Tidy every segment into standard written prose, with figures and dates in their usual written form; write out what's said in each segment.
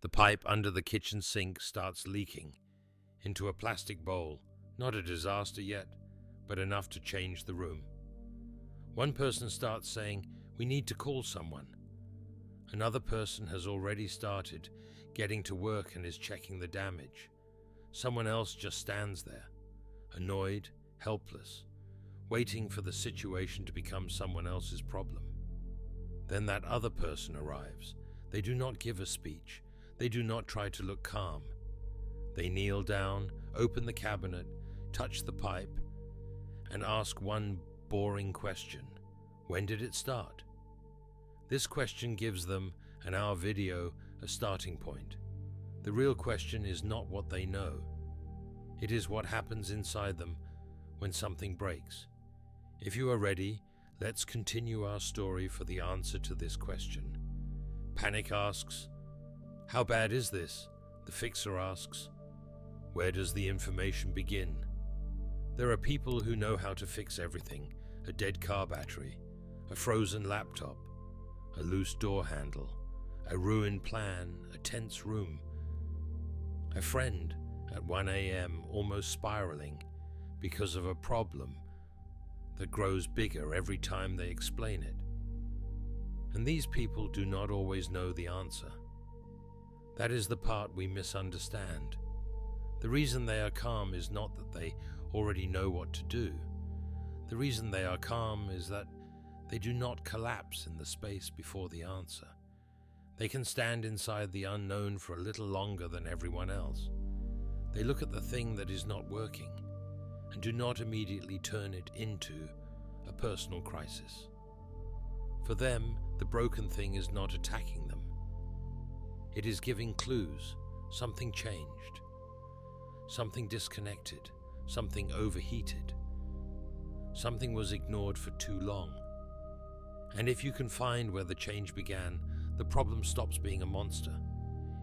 The pipe under the kitchen sink starts leaking into a plastic bowl. Not a disaster yet, but enough to change the room. One person starts saying, "We need to call someone." Another person has already started getting to work and is checking the damage. Someone else just stands there, annoyed, helpless, waiting for the situation to become someone else's problem. Then that other person arrives. They do not give a speech. They do not try to look calm. They kneel down, open the cabinet, touch the pipe, and ask one boring question. When did it start? This question gives them, and our video, a starting point. The real question is not what they know. It is what happens inside them when something breaks. If you are ready, let's continue our story for the answer to this question. Panic asks, "How bad is this?" The fixer asks, "Where does the information begin?" There are people who know how to fix everything: a dead car battery, a frozen laptop, a loose door handle, a ruined plan, a tense room. A friend at 1 a.m. almost spiraling because of a problem that grows bigger every time they explain it. And these people do not always know the answer. That is the part we misunderstand. The reason they are calm is not that they already know what to do. The reason they are calm is that they do not collapse in the space before the answer. They can stand inside the unknown for a little longer than everyone else. They look at the thing that is not working and do not immediately turn it into a personal crisis. For them, the broken thing is not attacking them. It is giving clues. Something changed. Something disconnected. Something overheated. Something was ignored for too long. And if you can find where the change began, the problem stops being a monster.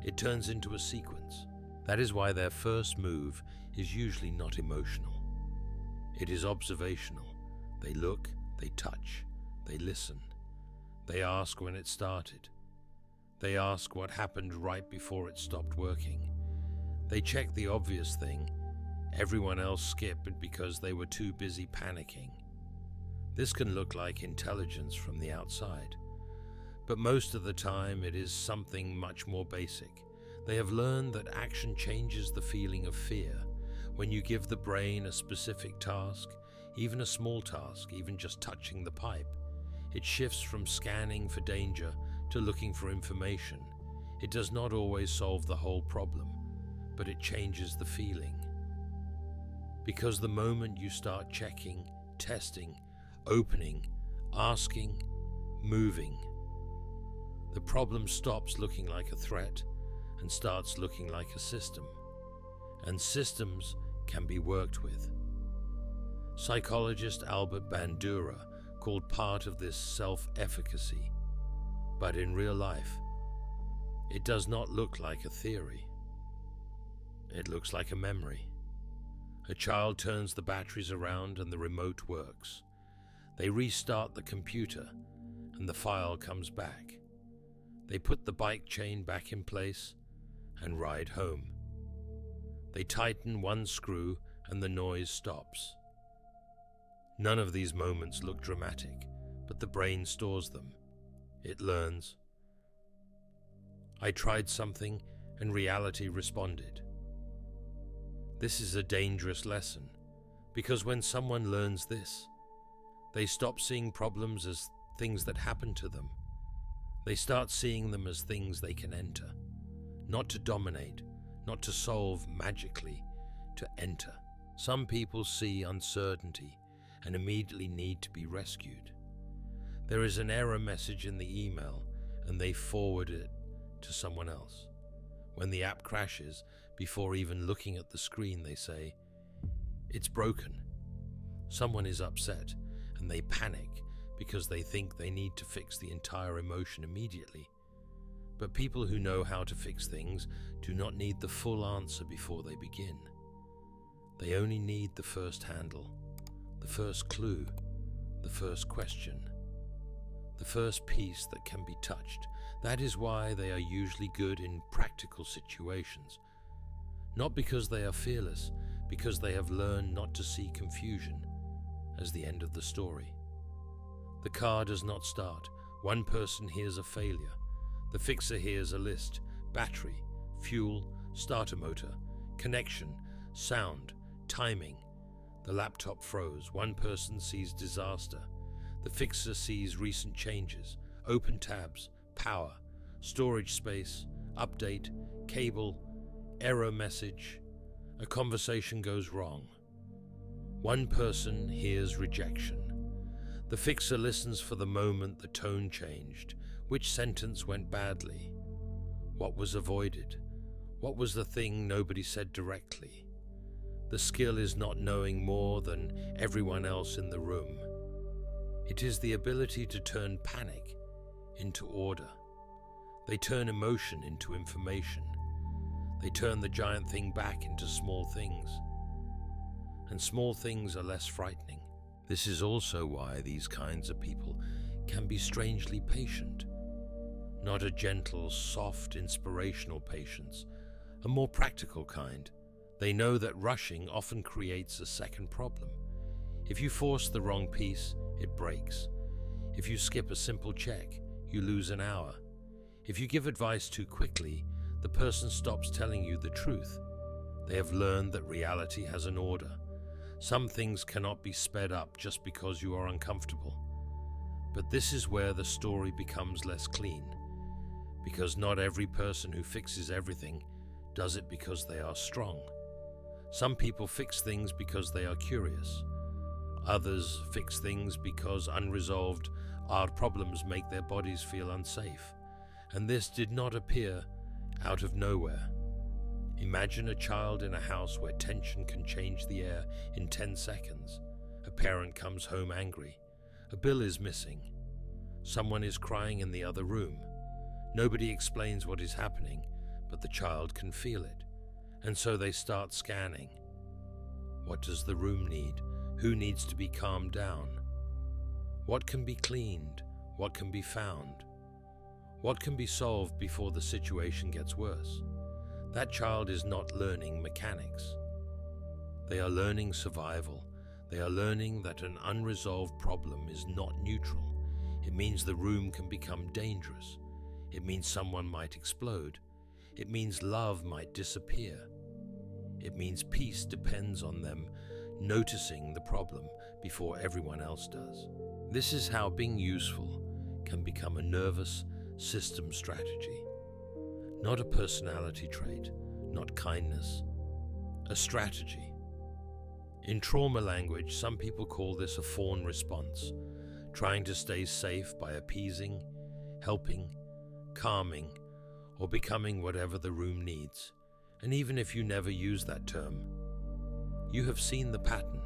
It turns into a sequence. That is why their first move is usually not emotional. It is observational. They look, they touch, they listen. They ask when it started. They ask what happened right before it stopped working. They check the obvious thing. Everyone else skipped because they were too busy panicking. This can look like intelligence from the outside, but most of the time it is something much more basic. They have learned that action changes the feeling of fear. When you give the brain a specific task, even a small task, even just touching the pipe, it shifts from scanning for danger to looking for information. It does not always solve the whole problem, but it changes the feeling. Because the moment you start checking, testing, opening, asking, moving, the problem stops looking like a threat and starts looking like a system. And systems can be worked with. Psychologist Albert Bandura called part of this self-efficacy, but in real life, it does not look like a theory. It looks like a memory. A child turns the batteries around and the remote works. They restart the computer and the file comes back. They put the bike chain back in place and ride home. They tighten one screw and the noise stops. None of these moments look dramatic, but the brain stores them. It learns. I tried something and reality responded. This is a dangerous lesson, because when someone learns this, they stop seeing problems as things that happen to them. They start seeing them as things they can enter, not to dominate, not to solve magically, to enter. Some people see uncertainty and immediately need to be rescued. There is an error message in the email and they forward it to someone else. When the app crashes, before even looking at the screen, they say, "It's broken." Someone is upset and they panic because they think they need to fix the entire emotion immediately. But people who know how to fix things do not need the full answer before they begin. They only need the first handle, the first clue, the first question. the first piece that can be touched. That is why they are usually good in practical situations. Not because they are fearless, because they have learned not to see confusion as the end of the story. The car does not start. One person hears a failure. The fixer hears a list: battery, fuel, starter motor, connection, sound, timing. The laptop froze. One person sees disaster. The fixer sees recent changes: open tabs, power, storage space, update, cable, error message. A conversation goes wrong. One person hears rejection. The fixer listens for the moment the tone changed. Which sentence went badly? What was avoided? What was the thing nobody said directly? The skill is not knowing more than everyone else in the room. It is the ability to turn panic into order. They turn emotion into information. They turn the giant thing back into small things. And small things are less frightening. This is also why these kinds of people can be strangely patient. Not a gentle, soft, inspirational patience, a more practical kind. They know that rushing often creates a second problem. If you force the wrong piece, it breaks. If you skip a simple check, you lose an hour. If you give advice too quickly, the person stops telling you the truth. They have learned that reality has an order. Some things cannot be sped up just because you are uncomfortable. But this is where the story becomes less clean, because not every person who fixes everything does it because they are strong. Some people fix things because they are curious. Others fix things because unresolved hard problems make their bodies feel unsafe. And this did not appear out of nowhere. Imagine a child in a house where tension can change the air in 10 seconds. A parent comes home angry. A bill is missing. Someone is crying in the other room. Nobody explains what is happening, but the child can feel it. And so they start scanning. What does the room need? Who needs to be calmed down? What can be cleaned? What can be found? What can be solved before the situation gets worse? That child is not learning mechanics. They are learning survival. They are learning that an unresolved problem is not neutral. It means the room can become dangerous. It means someone might explode. It means love might disappear. It means peace depends on them noticing the problem before everyone else does. This is how being useful can become a nervous system strategy. Not a personality trait, not kindness, a strategy. In trauma language, some people call this a fawn response, trying to stay safe by appeasing, helping, calming, or becoming whatever the room needs. And even if you never use that term, you have seen the pattern,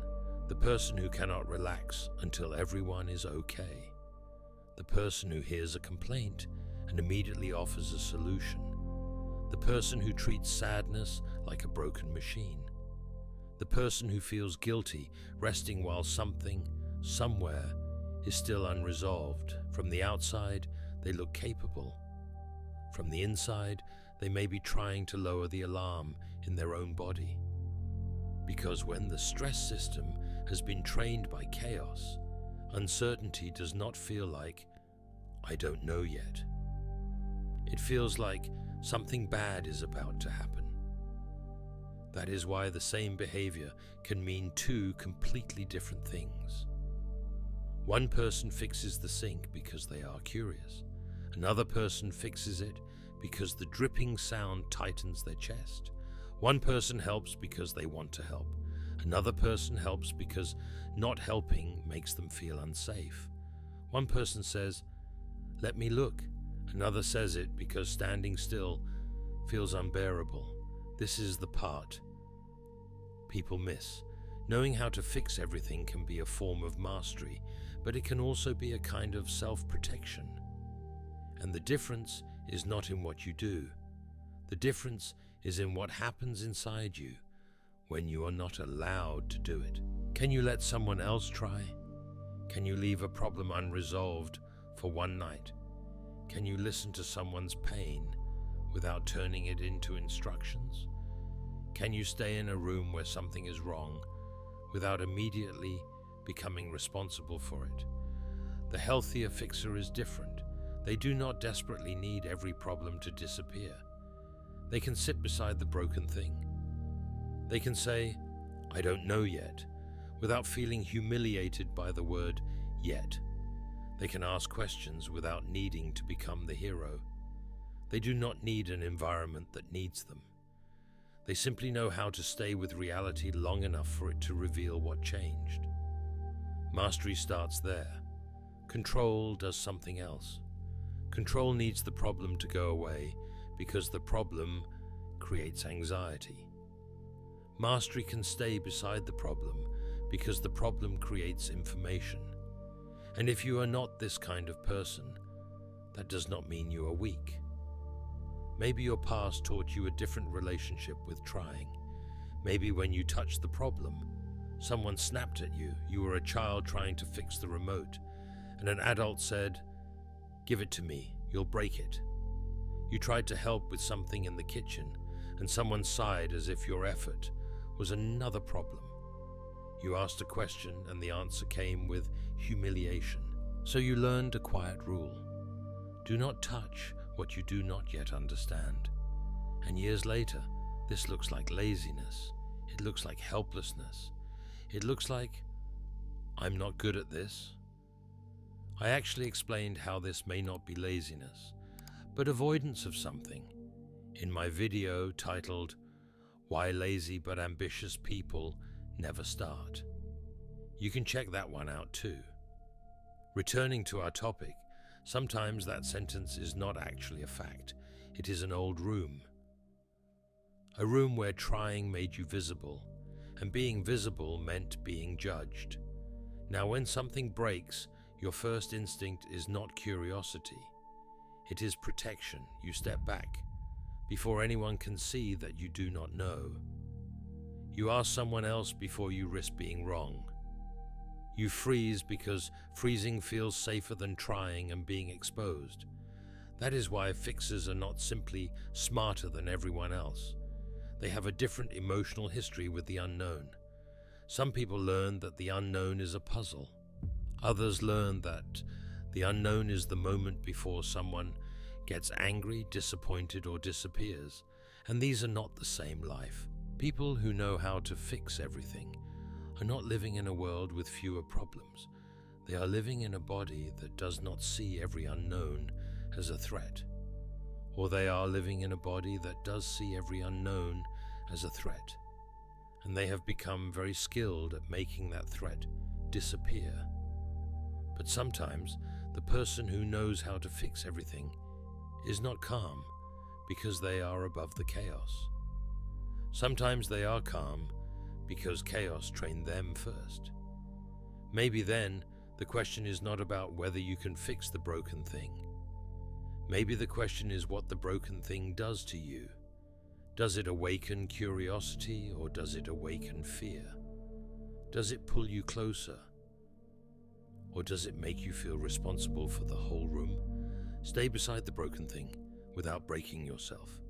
the person who cannot relax until everyone is okay, the person who hears a complaint and immediately offers a solution, the person who treats sadness like a broken machine, the person who feels guilty resting while something, somewhere, is still unresolved. From the outside, they look capable. From the inside, they may be trying to lower the alarm in their own body. Because when the stress system has been trained by chaos, uncertainty does not feel like, I don't know yet. It feels like something bad is about to happen. That is why the same behavior can mean two completely different things. One person fixes the sink because they are curious. Another person fixes it because the dripping sound tightens their chest. One person helps because they want to help. Another person helps because not helping makes them feel unsafe. One person says, "Let me look." Another says it because standing still feels unbearable. This is the part people miss. Knowing how to fix everything can be a form of mastery, but it can also be a kind of self-protection. And the difference is not in what you do. The difference is in what happens inside you when you are not allowed to do it. Can you let someone else try? Can you leave a problem unresolved for one night? Can you listen to someone's pain without turning it into instructions? Can you stay in a room where something is wrong without immediately becoming responsible for it? The healthier fixer is different. They do not desperately need every problem to disappear. They can sit beside the broken thing. They can say, "I don't know yet," without feeling humiliated by the word yet. They can ask questions without needing to become the hero. They do not need an environment that needs them. They simply know how to stay with reality long enough for it to reveal what changed. Mastery starts there. Control does something else. Control needs the problem to go away because the problem creates anxiety. Mastery can stay beside the problem because the problem creates information. And if you are not this kind of person, that does not mean you are weak. Maybe your past taught you a different relationship with trying. Maybe when you touched the problem, someone snapped at you. You were a child trying to fix the remote, and an adult said, "Give it to me, you'll break it." You tried to help with something in the kitchen, and someone sighed as if your effort was another problem. You asked a question, and the answer came with humiliation. So you learned a quiet rule. Do not touch what you do not yet understand. And years later, this looks like laziness. It looks like helplessness. It looks like, "I'm not good at this." I actually explained how this may not be laziness, but avoidance of something, in my video titled, "Why Lazy but Ambitious People Never Start." You can check that one out too. Returning to our topic, sometimes that sentence is not actually a fact. It is an old room. A room where trying made you visible, and being visible meant being judged. Now, when something breaks, your first instinct is not curiosity. It is protection. You step back before anyone can see that you do not know. You ask someone else before you risk being wrong. You freeze because freezing feels safer than trying and being exposed. That is why fixers are not simply smarter than everyone else. They have a different emotional history with the unknown. Some people learn that the unknown is a puzzle. Others learn that the unknown is the moment before someone gets angry, disappointed, or disappears. And these are not the same life. People who know how to fix everything are not living in a world with fewer problems. They are living in a body that does not see every unknown as a threat. Or they are living in a body that does see every unknown as a threat. And they have become very skilled at making that threat disappear. But sometimes the person who knows how to fix everything is not calm because they are above the chaos. Sometimes they are calm because chaos trained them first. Maybe then the question is not about whether you can fix the broken thing. Maybe the question is what the broken thing does to you. Does it awaken curiosity or does it awaken fear? Does it pull you closer? Or does it make you feel responsible for the whole room? Stay beside the broken thing without breaking yourself.